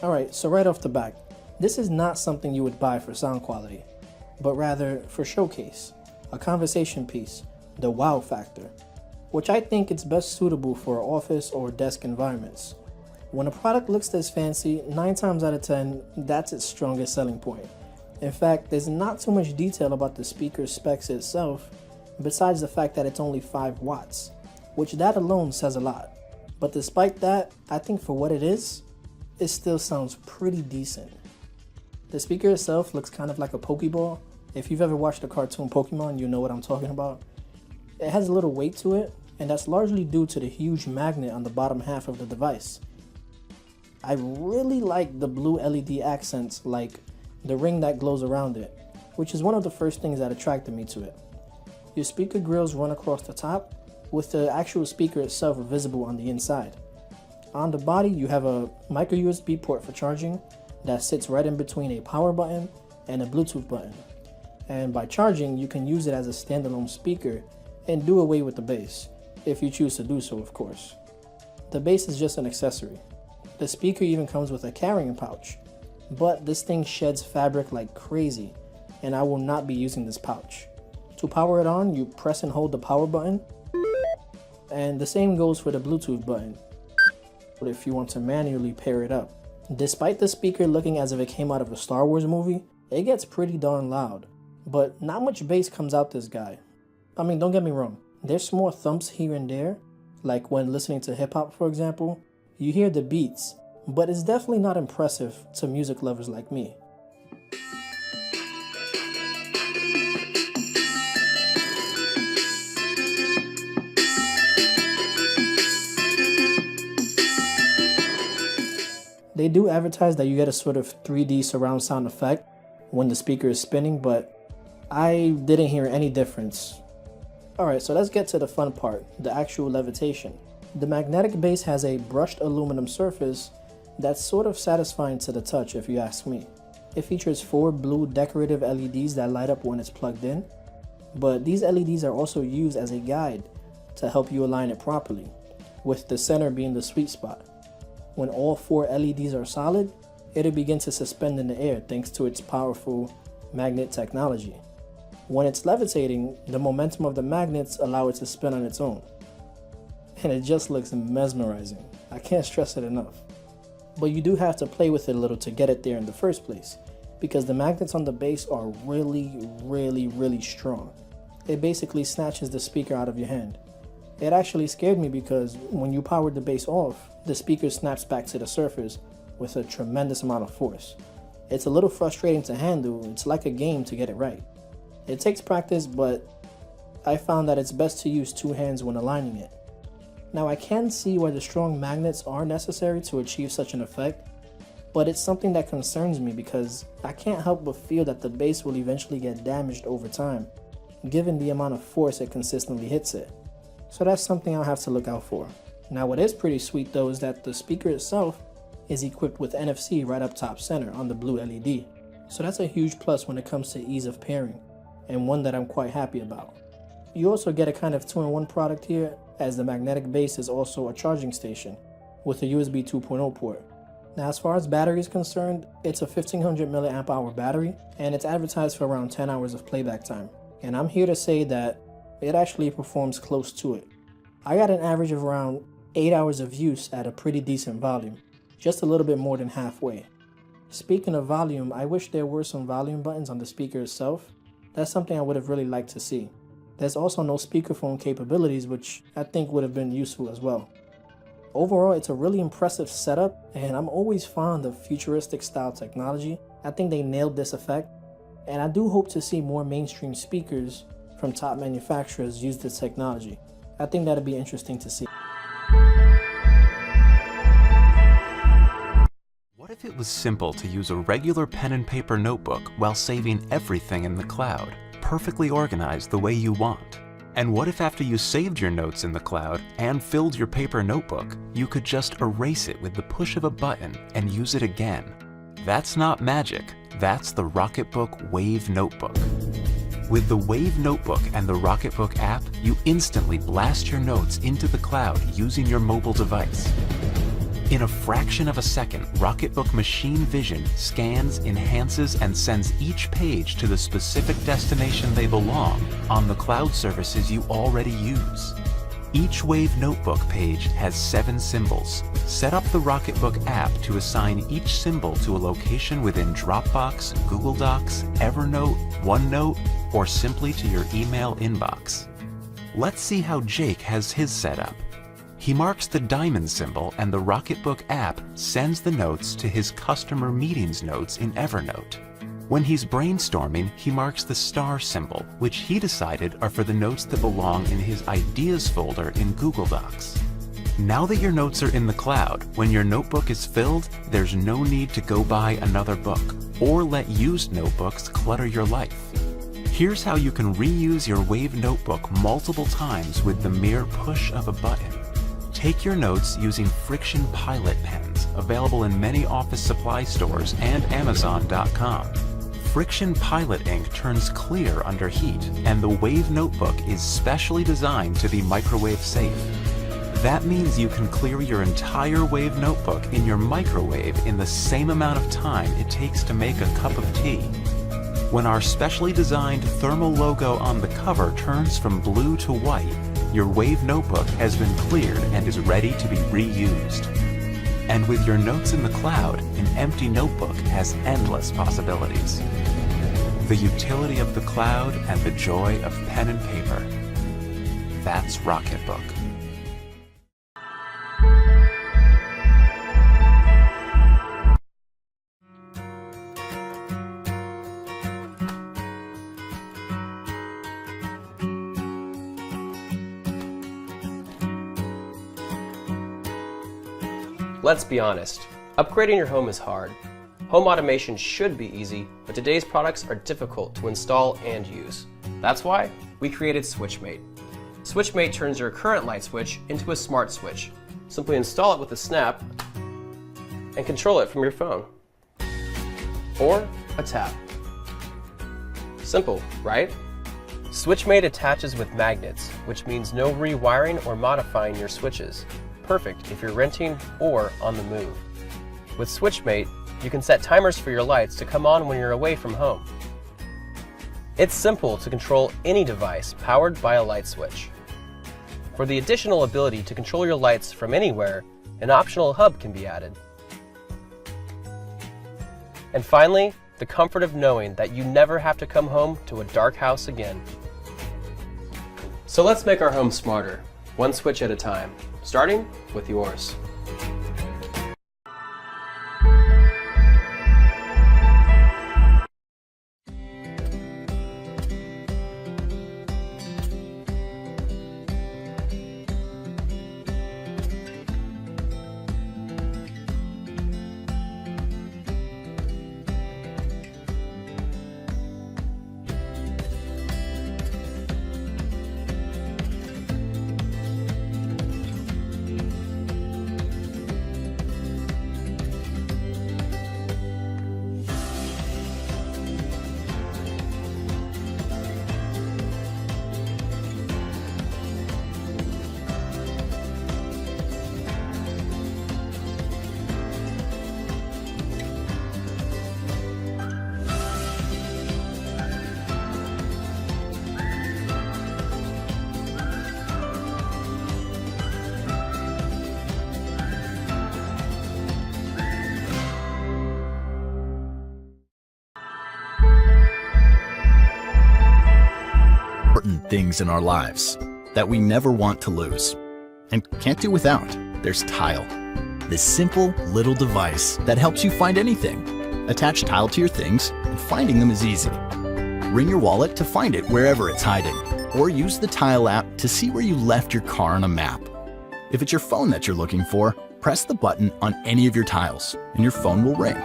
Alright, so right off the bat, this is not something you would buy for sound quality, but rather for showcase, a conversation piece, the wow factor, which I think it's best suitable for office or desk environments. When a product looks this fancy, 9 times out of 10, that's its strongest selling point. In fact, there's not too much detail about the speaker's specs itself, besides the fact that it's only 5 watts, which that alone says a lot. But despite that, I think for what it is, it still sounds pretty decent. The speaker itself looks kind of like a Pokeball. If you've ever watched the cartoon Pokemon, you know what I'm talking about. It has a little weight to it, and that's largely due to the huge magnet on the bottom half of the device. I really like the blue LED accents, like the ring that glows around it, which is one of the first things that attracted me to it. Your speaker grills run across the top, with the actual speaker itself visible on the inside. On the body, you have a micro USB port for charging that sits right in between a power button and a Bluetooth button. And by charging, you can use it as a standalone speaker and do away with the bass, if you choose to do so, of course. The bass is just an accessory. The speaker even comes with a carrying pouch, but this thing sheds fabric like crazy, and I will not be using this pouch. To power it on, you press and hold the power button, and the same goes for the Bluetooth button, if you want to manually pair it up. Despite the speaker looking as if it came out of a Star Wars movie, it gets pretty darn loud, but not much bass comes out this guy. I mean, don't get me wrong, there's small thumps here and there, like when listening to hip hop for example. You hear the beats, but it's definitely not impressive to music lovers like me. They do advertise that you get a sort of 3D surround sound effect when the speaker is spinning, but I didn't hear any difference. Alright, so let's get to the fun part, the actual levitation. The magnetic base has a brushed aluminum surface that's sort of satisfying to the touch if you ask me. It features 4 blue decorative LEDs that light up when it's plugged in, but these LEDs are also used as a guide to help you align it properly, with the center being the sweet spot. When all 4 LEDs are solid, it'll begin to suspend in the air thanks to its powerful magnet technology. When it's levitating, the momentum of the magnets allow it to spin on its own. And it just looks mesmerizing. I can't stress it enough. But you do have to play with it a little to get it there in the first place, because the magnets on the base are really strong. It basically snatches the speaker out of your hand. It actually scared me because when you powered the base off, the speaker snaps back to the surface with a tremendous amount of force. It's a little frustrating to handle. It's like a game to get it right. It takes practice, but I found that it's best to use 2 hands when aligning it. Now I can see why the strong magnets are necessary to achieve such an effect, but it's something that concerns me because I can't help but feel that the base will eventually get damaged over time, given the amount of force it consistently hits it. So that's something I'll have to look out for. Now what is pretty sweet though is that the speaker itself is equipped with NFC right up top center on the blue LED. So that's a huge plus when it comes to ease of pairing, and one that I'm quite happy about. You also get a kind of 2-in-1 product here, as the magnetic base is also a charging station with a USB 2.0 port. Now as far as battery is concerned, it's a 1500 mAh battery, and it's advertised for around 10 hours of playback time. And I'm here to say that it actually performs close to it. I got an average of around 8 hours of use at a pretty decent volume, just a little bit more than halfway. Speaking of volume, I wish there were some volume buttons on the speaker itself. That's something I would have really liked to see. There's also no speakerphone capabilities, which I think would have been useful as well. Overall, it's a really impressive setup, and I'm always fond of futuristic style technology. I think they nailed this effect, and I do hope to see more mainstream speakers from top manufacturers use this technology. I think that'd be interesting to see. What if it was simple to use a regular pen and paper notebook while saving everything in the cloud, perfectly organized the way you want? And what if after you saved your notes in the cloud and filled your paper notebook, you could just erase it with the push of a button and use it again? That's not magic, that's the Rocketbook Wave Notebook. With the Wave Notebook and the Rocketbook app, you instantly blast your notes into the cloud using your mobile device. In a fraction of a second, Rocketbook machine vision scans, enhances, and sends each page to the specific destination they belong on the cloud services you already use. Each Wave Notebook page has 7 symbols. Set up the Rocketbook app to assign each symbol to a location within Dropbox, Google Docs, Evernote, OneNote, or simply to your email inbox. Let's see how Jake has his set up. He marks the diamond symbol and the Rocketbook app sends the notes to his customer meetings notes in Evernote. When he's brainstorming, he marks the star symbol, which he decided are for the notes that belong in his ideas folder in Google Docs. Now that your notes are in the cloud, when your notebook is filled, there's no need to go buy another book or let used notebooks clutter your life. Here's how you can reuse your Wave notebook multiple times with the mere push of a button. Take your notes using FriXion Pilot pens, available in many office supply stores and Amazon.com. FriXion Pilot ink turns clear under heat, and the Wave notebook is specially designed to be microwave safe. That means you can clear your entire Wave notebook in your microwave in the same amount of time it takes to make a cup of tea. When our specially designed thermal logo on the cover turns from blue to white, your Wave notebook has been cleared and is ready to be reused. And with your notes in the cloud, an empty notebook has endless possibilities. The utility of the cloud and the joy of pen and paper. That's Rocketbook. Let's be honest, upgrading your home is hard. Home automation should be easy, but today's products are difficult to install and use. That's why we created Switchmate. Switchmate turns your current light switch into a smart switch. Simply install it with a snap and control it from your phone or a tap. Simple, right? Switchmate attaches with magnets, which means no rewiring or modifying your switches. Perfect if you're renting or on the move. With Switchmate, you can set timers for your lights to come on when you're away from home. It's simple to control any device powered by a light switch. For the additional ability to control your lights from anywhere, an optional hub can be added. And finally, the comfort of knowing that you never have to come home to a dark house again. So let's make our home smarter, one switch at a time, starting with yours. Important things in our lives that we never want to lose and can't do without. There's Tile, this simple little device that helps you find anything. Attach Tile to your things and finding them is easy. Ring your wallet to find it wherever it's hiding, or use the Tile app to see where you left your car on a map. If it's your phone that you're looking for, press the button on any of your tiles and your phone will ring,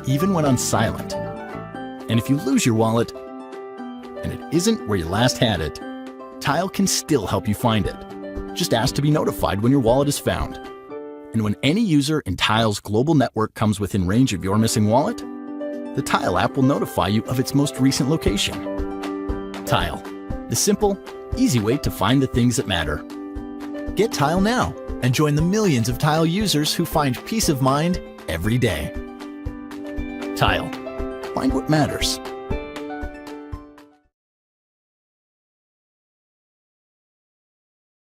even when on silent. And if you lose your wallet, and it isn't where you last had it, Tile can still help you find it. Just ask to be notified when your wallet is found. And when any user in Tile's global network comes within range of your missing wallet, the Tile app will notify you of its most recent location. Tile, the simple, easy way to find the things that matter. Get Tile now and join the millions of Tile users who find peace of mind every day. Tile. Find what matters.